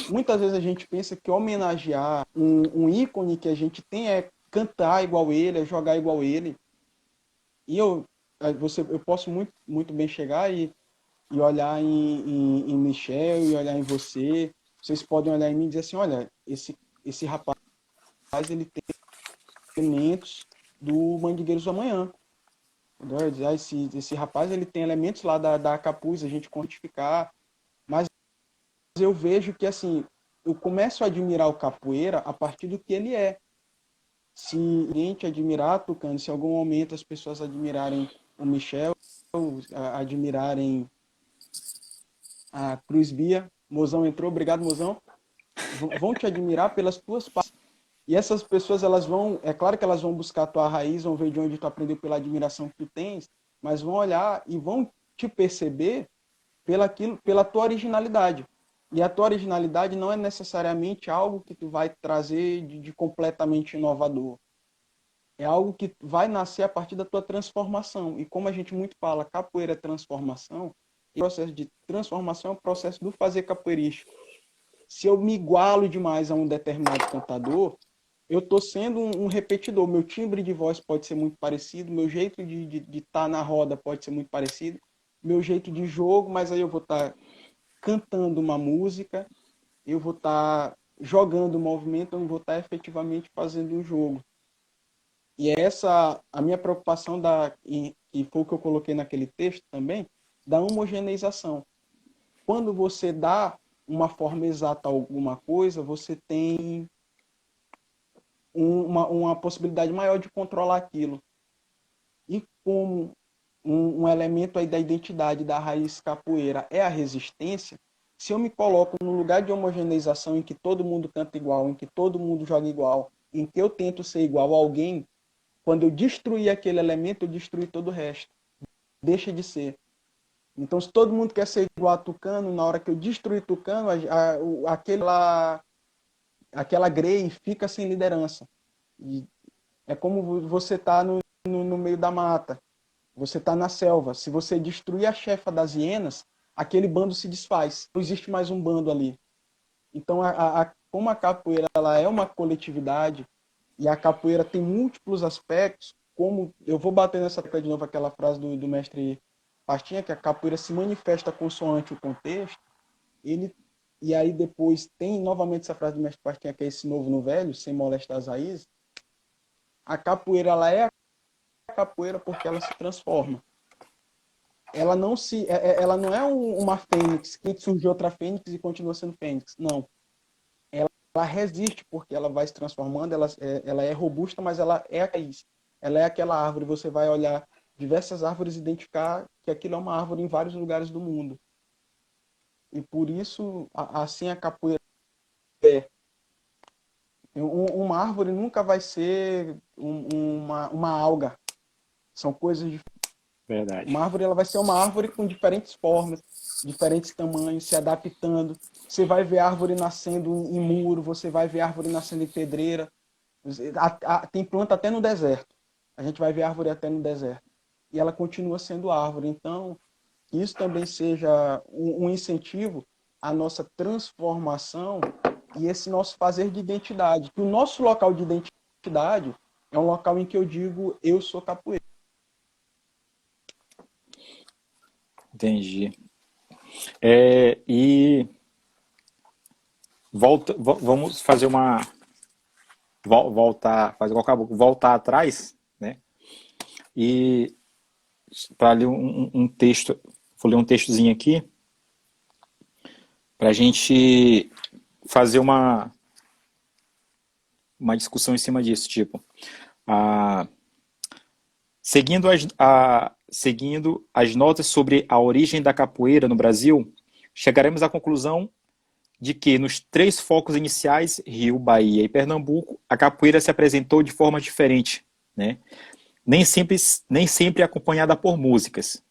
Speaker 3: Muitas vezes a gente pensa que homenagear um ícone que a gente tem é cantar igual ele, é jogar igual ele. E eu posso muito bem chegar e olhar em Michel e olhar em você. Vocês podem olhar em mim e dizer assim, olha, esse rapaz ele tem elementos do Mandingueiros do Amanhã. Entendeu? Dizer, esse rapaz ele tem elementos lá da Capuz, a gente quantificar. Mas eu vejo que assim, eu começo a admirar o capoeira a partir do que ele é. Se a gente admirar Tucano, se em algum momento as pessoas admirarem o Michel, admirarem a Cruz Bia, Mozão entrou, obrigado Mozão, vão te admirar pelas tuas partes. E essas pessoas, elas vão, é claro que elas vão buscar a tua raiz, vão ver de onde tu aprendeu pela admiração que tu tens, mas vão olhar e vão te perceber pela tua originalidade. E a tua originalidade não é necessariamente algo que tu vai trazer de completamente inovador. É algo que vai nascer a partir da tua transformação. E como a gente muito fala, capoeira é transformação, e o processo de transformação é o processo do fazer capoeirístico. Se eu me igualo demais a um determinado cantador, eu estou sendo um repetidor. Meu timbre de voz pode ser muito parecido, meu jeito de estar na roda pode ser muito parecido, meu jeito de jogo, mas aí eu vou estar cantando uma música, eu vou estar jogando um movimento, eu não vou estar efetivamente fazendo um jogo. E é essa a minha preocupação e foi o que eu coloquei naquele texto também, da homogeneização. Quando você dá uma forma exata a alguma coisa, você tem uma possibilidade maior de controlar aquilo. E como um elemento aí da identidade da raiz capoeira é a resistência, se eu me coloco no lugar de homogeneização em que todo mundo canta igual, em que todo mundo joga igual, em que eu tento ser igual a alguém, quando eu destruir aquele elemento, eu destruí todo o resto. Deixa de ser. Então, se todo mundo quer ser igual a Tucano, na hora que eu destruir Tucano, aquela Grey fica sem liderança. E é como você tá no meio da mata. Você está na selva. Se você destruir a chefa das hienas, aquele bando se desfaz. Não existe mais um bando ali. Então, como a capoeira ela é uma coletividade e a capoeira tem múltiplos aspectos, como eu vou bater nessa tecla de novo aquela frase do mestre Pastinha, que a capoeira se manifesta consoante o contexto, ele e aí depois tem novamente essa frase do mestre Pastinha, que é esse novo no velho, sem molestar as raízes. A capoeira ela é a capoeira porque ela se transforma. Ela não é uma fênix que surgiu outra fênix e continua sendo fênix. Não. Ela resiste porque ela vai se transformando, ela é robusta, mas ela é a raiz. Ela é aquela árvore, você vai olhar diversas árvores e identificar que aquilo é uma árvore em vários lugares do mundo. E por isso, assim a capoeira é. Uma árvore nunca vai ser uma alga. São coisas diferentes.
Speaker 1: Verdade.
Speaker 3: Uma árvore ela vai ser uma árvore com diferentes formas, diferentes tamanhos, se adaptando. Você vai ver árvore nascendo em muro, você vai ver árvore nascendo em pedreira. Tem planta até no deserto. A gente vai ver árvore até no deserto. E ela continua sendo árvore. Então, que isso também seja um incentivo à nossa transformação e esse nosso fazer de identidade. Que o nosso local de identidade é um local em que eu digo, eu sou capoeira.
Speaker 1: Entendi. E vamos fazer voltar, fazer igual acabou, voltar atrás, né? E para ler um texto, vou ler um textozinho aqui para a gente fazer uma discussão em cima disso, tipo, a, seguindo as notas sobre a origem da capoeira no Brasil, chegaremos à conclusão de que nos 3 focos iniciais, Rio, Bahia e Pernambuco, a capoeira se apresentou de forma diferente, né? Nem sempre acompanhada por músicas,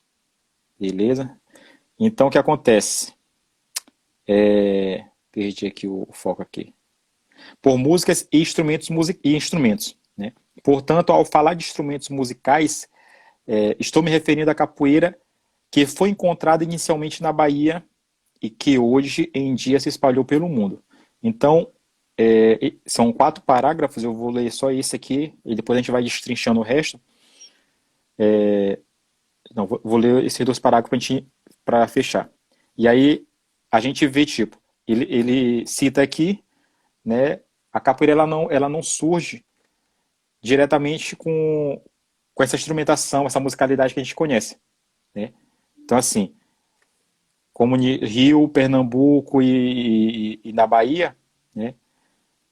Speaker 1: beleza? Então, o que acontece? Perdi aqui o foco aqui. Por músicas e instrumentos, né? Portanto, ao falar de instrumentos musicais, estou me referindo à capoeira que foi encontrada inicialmente na Bahia e que hoje em dia se espalhou pelo mundo. Então, são 4 parágrafos, eu vou ler só esse aqui, e depois a gente vai destrinchando o resto. Não, vou ler esses 2 parágrafos para fechar. E aí, a gente vê, tipo, ele cita aqui, né, a capoeira ela não surge diretamente com essa instrumentação, essa musicalidade que a gente conhece, né? Então, assim, como Rio, Pernambuco e na Bahia, né?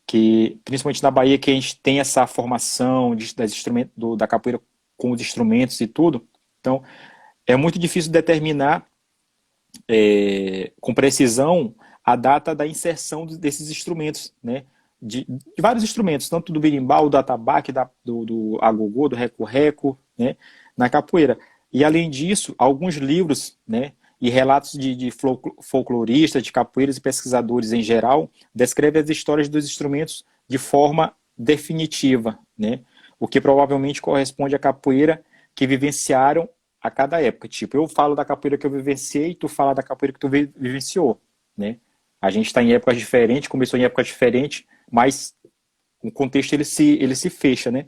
Speaker 1: Que principalmente na Bahia que a gente tem essa formação da capoeira com os instrumentos e tudo. Então é muito difícil determinar com precisão a data da inserção desses instrumentos, né? De vários instrumentos, tanto do berimbau, do atabaque, do agogô, do reco-reco, né? Na capoeira. E além disso, alguns livros, né? E relatos de folcloristas, de capoeiras e pesquisadores em geral, descrevem as histórias dos instrumentos de forma definitiva, né? O que provavelmente corresponde à capoeira que vivenciaram a cada época. Tipo, eu falo da capoeira que eu vivenciei, tu fala da capoeira que tu vivenciou, né? A gente está em épocas diferentes, começou em épocas diferentes, mas o contexto ele se fecha, né?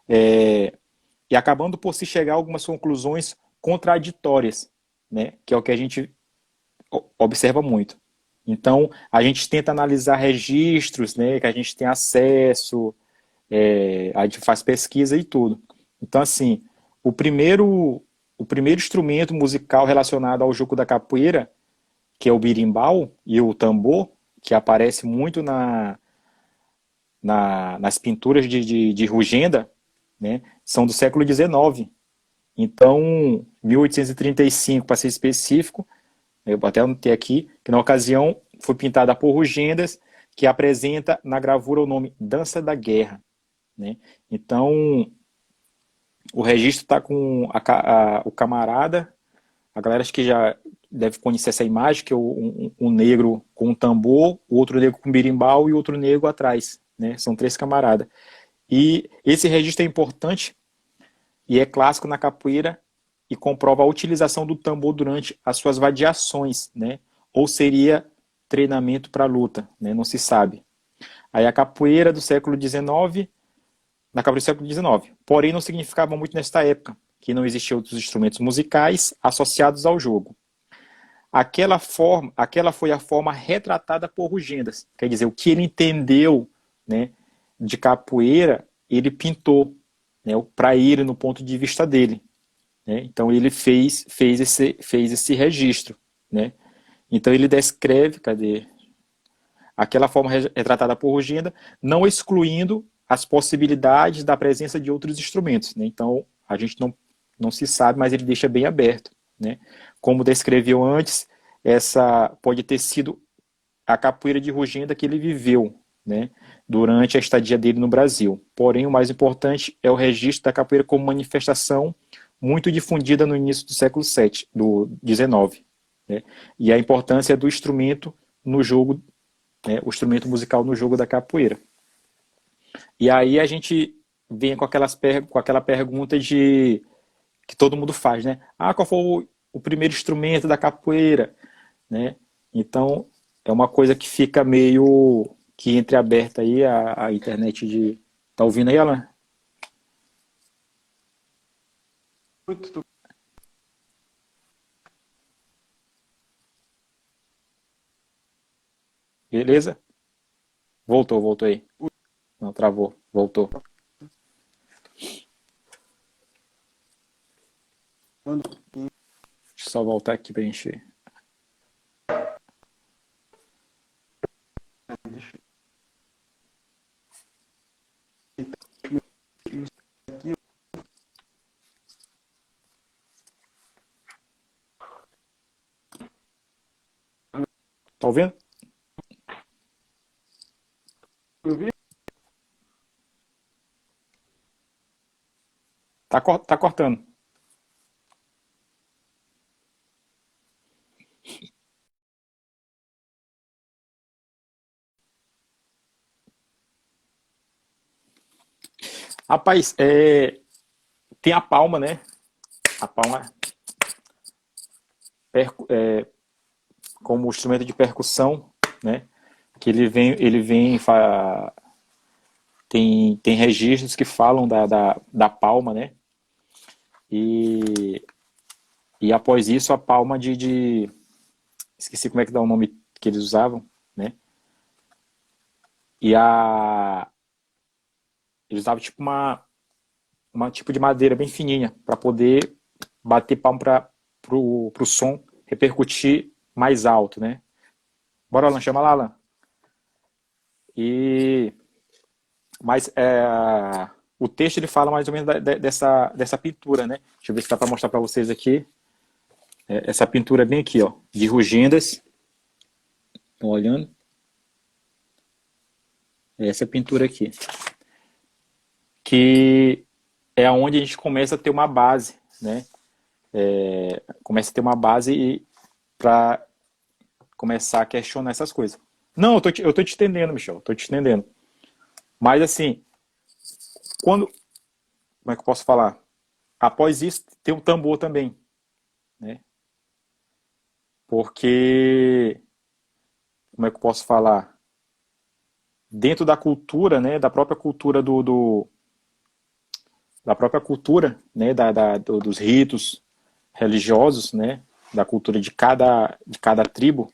Speaker 1: E acabando por se chegar a algumas conclusões contraditórias, né? Que é o que a gente observa muito. Então, a gente tenta analisar registros, né? Que a gente tem acesso, a gente faz pesquisa e tudo. Então, assim, o primeiro instrumento musical relacionado ao jogo da capoeira, que é o birimbau e o tambor, que aparece muito nas pinturas de Rugenda, né, são do século XIX. Então, 1835, para ser específico, eu até anotei aqui, que na ocasião foi pintada por Rugendas, que apresenta na gravura o nome Dança da Guerra, né? Então, o registro está com o camarada, a galera acho que já deve conhecer essa imagem, que é um negro com um tambor, o outro negro com birimbau e outro negro atrás, né? São 3 camaradas. E esse registro é importante e é clássico na capoeira e comprova a utilização do tambor durante as suas vadiações, né? Ou seria treinamento para luta, né? Não se sabe. Aí a capoeira do século XIX, na capoeira do século XIX, porém não significava muito nesta época, que não existiam outros instrumentos musicais associados ao jogo. Aquela foi a forma retratada por Rugendas, quer dizer, o que ele entendeu, né, de capoeira, ele pintou, né, para ele no ponto de vista dele, né? Então ele fez esse registro, né? Então ele descreve, cadê? Aquela forma retratada por Rugenda, não excluindo as possibilidades da presença de outros instrumentos, né? Então a gente não se sabe, mas ele deixa bem aberto, né? Como descreveu antes, essa pode ter sido a capoeira de Rugenda que ele viveu, né, durante a estadia dele no Brasil. Porém, o mais importante é o registro da capoeira como manifestação muito difundida no início do século VII, do XIX, né, e a importância do instrumento no jogo, né, o instrumento musical no jogo da capoeira. E aí a gente vem com aquela pergunta que todo mundo faz, né? Ah, qual foi o primeiro instrumento da capoeira, né? Então, é uma coisa que fica meio que entreaberta aí a internet de... Tá ouvindo aí, Alan?
Speaker 3: Muito.
Speaker 1: Beleza? Voltou aí. Não, travou. Voltou. Deixa eu só voltar aqui para encher. ouvindo?
Speaker 2: ouvindo?
Speaker 1: Tá cortando. Rapaz, tem a palma, né? A palma como instrumento de percussão, né? Que tem registros que falam da palma, né? E após isso a palma esqueci como é que dá o nome que eles usavam, né? Eles usavam tipo uma tipo de madeira bem fininha para poder bater palma pro som repercutir mais alto, né? Bora, Alan, chama lá, Alan. Mas o texto ele fala mais ou menos dessa pintura, né? Deixa eu ver se dá para mostrar para vocês aqui. Essa pintura bem aqui, ó, de Rugendas. Estão olhando? Essa pintura aqui. Que é onde a gente começa a ter uma base, né? Começa a ter uma base para começar a questionar essas coisas. Não, eu tô te entendendo, Michel, tô te entendendo. Mas assim, como é que eu posso falar? Após isso, tem o tambor também, né? Porque, como é que eu posso falar? Dentro da cultura, né, da própria cultura da própria cultura, né, dos ritos religiosos, né, da cultura de cada tribo,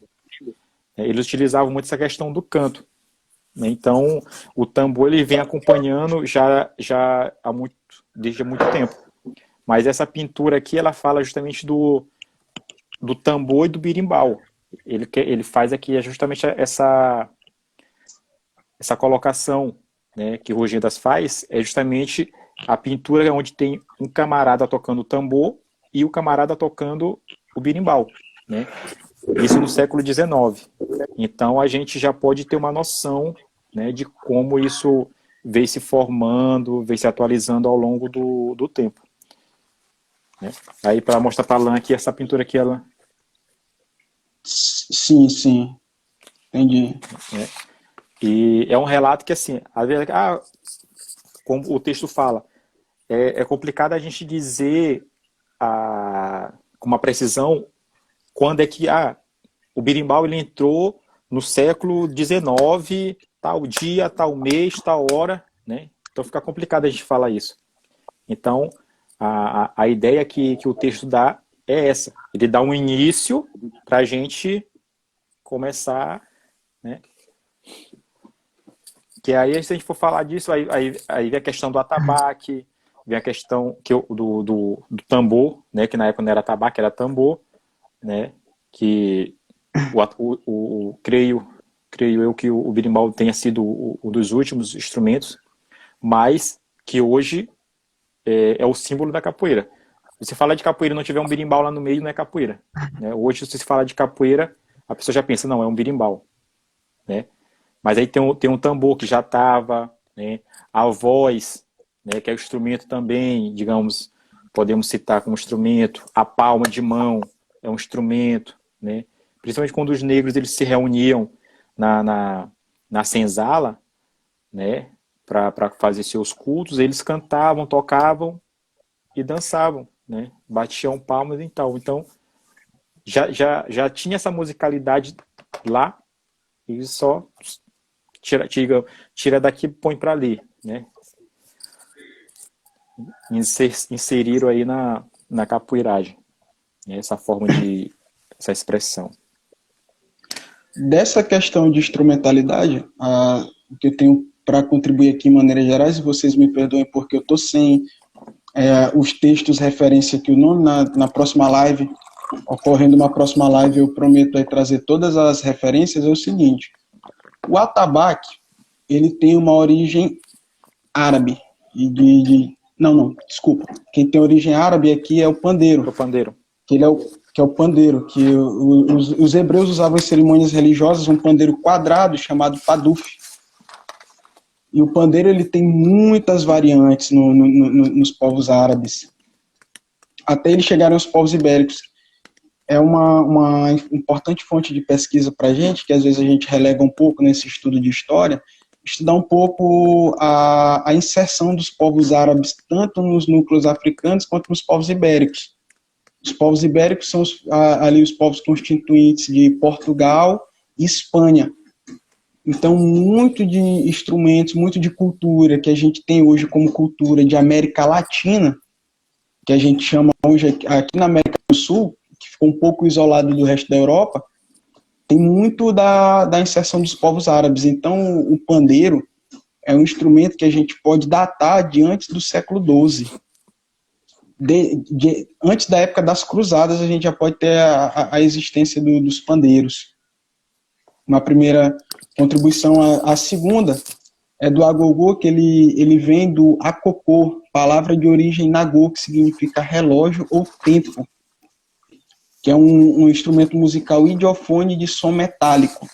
Speaker 1: eles utilizavam muito essa questão do canto, né? Então, o tambor ele vem acompanhando desde há muito tempo. Mas essa pintura aqui, ela fala justamente do tambor e do birimbau. Ele faz aqui justamente essa colocação, né, que o Rugendas faz, é justamente a pintura onde tem um camarada tocando o tambor e o camarada tocando o birimbau, né? Isso no século XIX. Então a gente já pode ter uma noção, né, de como isso veio se formando, veio se atualizando ao longo do tempo, né? Aí para mostrar para a Alan aqui, essa pintura aqui, ela...
Speaker 3: Sim, sim. Entendi.
Speaker 1: E é um relato que, assim, às vezes, como o texto fala, é complicado a gente dizer com uma precisão quando é que o birimbau ele entrou no século XIX, tal dia, tal mês, tal hora, né? Então fica complicado a gente falar isso. Então, a ideia que o texto dá é essa. Ele dá um início para a gente começar, né? Que aí, se a gente for falar disso, aí vem a questão do atabaque, vem a questão do tambor, né? Que na época não era atabaque, era tambor, né? Que creio eu que o birimbau tenha sido um dos últimos instrumentos, mas que hoje é o símbolo da capoeira. Se você fala de capoeira e não tiver um birimbau lá no meio, não é capoeira, né? Hoje, se você fala de capoeira, a pessoa já pensa, não, é um birimbau, né? Mas aí tem um tambor que já estava, né? A voz, né, que é o instrumento também, digamos, podemos citar como instrumento. A palma de mão é um instrumento, né? Principalmente quando os negros eles se reuniam na senzala, né, para fazer seus cultos, eles cantavam, tocavam e dançavam, né? Batiam palmas e tal. Então, já tinha essa musicalidade lá e só tira daqui e põe para ali, né? Inseriram aí na capoeiragem, né? Essa expressão.
Speaker 3: Dessa questão de instrumentalidade, o que eu tenho para contribuir aqui em maneiras gerais, e vocês me perdoem porque eu estou sem os textos referência aqui, o nome na próxima live, ocorrendo uma próxima live, eu prometo aí trazer todas as referências, é o seguinte: o atabaque, ele tem uma origem árabe, não, desculpa, quem tem origem árabe aqui é o pandeiro.
Speaker 1: O pandeiro.
Speaker 3: Que ele que é o pandeiro, que os hebreus usavam em cerimônias religiosas um pandeiro quadrado chamado paduf. E o pandeiro ele tem muitas variantes nos povos árabes, até eles chegarem aos povos ibéricos. É uma importante fonte de pesquisa para a gente, que às vezes a gente relega um pouco nesse estudo de história, estudar um pouco a inserção dos povos árabes, tanto nos núcleos africanos quanto nos povos ibéricos. Os povos ibéricos são ali os povos constituintes de Portugal e Espanha. Então, muito de instrumentos, muito de cultura que a gente tem hoje como cultura de América Latina, que a gente chama hoje aqui na América do Sul, que ficou um pouco isolado do resto da Europa, tem muito da inserção dos povos árabes. Então, o pandeiro é um instrumento que a gente pode datar de antes do século XII. Antes da época das cruzadas, a gente já pode ter a existência dos pandeiros. Uma primeira contribuição. A segunda é do agogô, que ele vem do acocô, palavra de origem nagô, que significa relógio ou tempo, que é um instrumento musical idiofone de som metálico.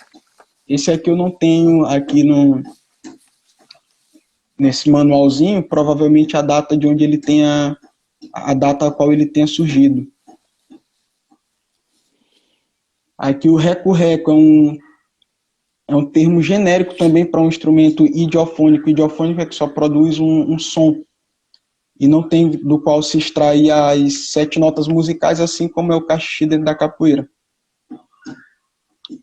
Speaker 3: Esse aqui eu não tenho aqui nesse manualzinho, provavelmente a data de onde ele tenha, a data a qual ele tenha surgido. Aqui o reco-reco é um termo genérico também para um instrumento idiofônico. Idiofônico é que só produz um som e não tem do qual se extrai as 7 notas musicais, assim como é o cachixi dentro da capoeira.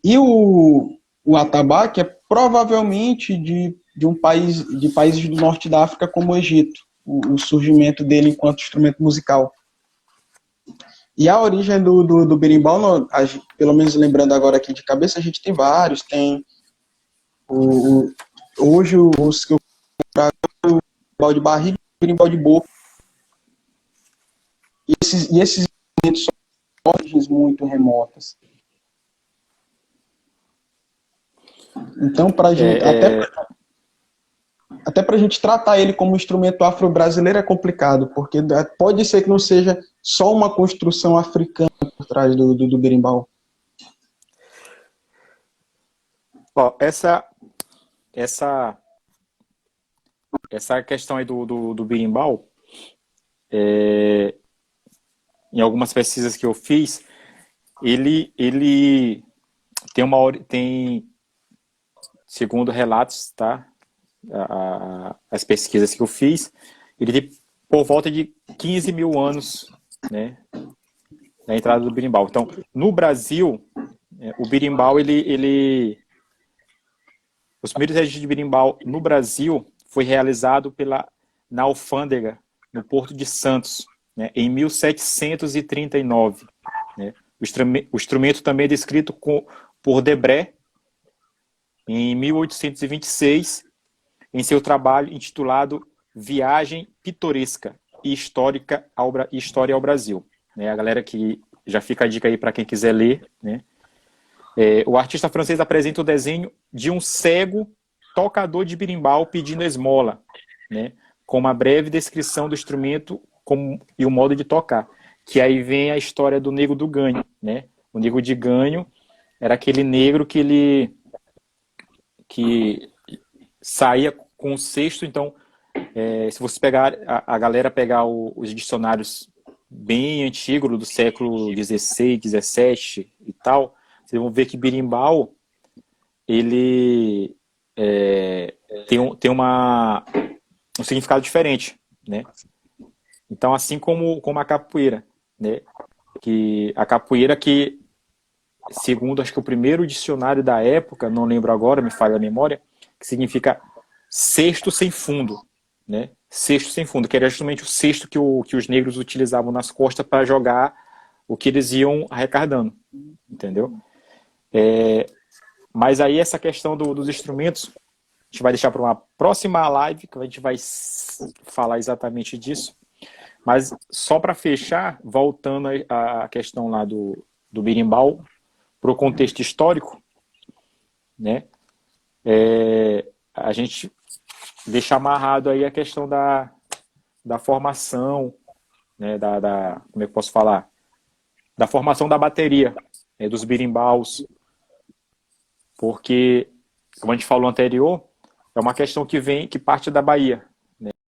Speaker 3: E o atabaque é provavelmente de um país, de países do norte da África, como o Egito, o surgimento dele enquanto instrumento musical. E a origem do berimbau, pelo menos lembrando agora aqui de cabeça, a gente tem vários. Tem hoje os que eu trago, o berimbau de barriga e o berimbau de boca. E esses instrumentos são origens muito remotas. Então, para gente, até para a gente tratar ele como instrumento afro-brasileiro é complicado, porque pode ser que não seja só uma construção africana por trás do berimbau.
Speaker 1: Ó, essa questão aí do berimbau, em algumas pesquisas que eu fiz, ele tem, segundo relatos, tá? As pesquisas que eu fiz, ele tem por volta de 15 mil anos, né, na entrada do berimbau. Então, no Brasil, o berimbau, os primeiros registros de berimbau no Brasil foi realizado na alfândega, no Porto de Santos, né, em 1739. Né? O instrumento também é descrito por Debré, em 1826, em seu trabalho intitulado Viagem Pitoresca e História ao Brasil. Né? A galera que já fica a dica aí para quem quiser ler. Né? O artista francês apresenta o desenho de um cego tocador de berimbau pedindo esmola, né? Com uma breve descrição do instrumento e o modo de tocar. Que aí vem a história do Negro do Ganho. Né? O Negro de Ganho era aquele negro que saía com o cesto. Então, se você pegar, a galera pegar os dicionários bem antigos, do século XVI, XVII e tal, vocês vão ver que berimbau, ele tem um significado diferente, né? Então, assim como a capoeira, né? Que a capoeira que, segundo, acho que o primeiro dicionário da época, não lembro agora, me falha a memória, que significa cesto sem fundo, né? Cesto sem fundo, que era justamente o cesto que os negros utilizavam nas costas para jogar o que eles iam arrecadando, entendeu? Mas aí essa questão dos instrumentos, a gente vai deixar para uma próxima live, que a gente vai falar exatamente disso. Mas só para fechar, voltando à questão lá do berimbau, para o contexto histórico, né? A gente deixa amarrado aí a questão da formação, né? Como é que eu posso falar? da formação da bateria, né, dos birimbaus, porque, como a gente falou anterior, é uma questão que parte da Bahia,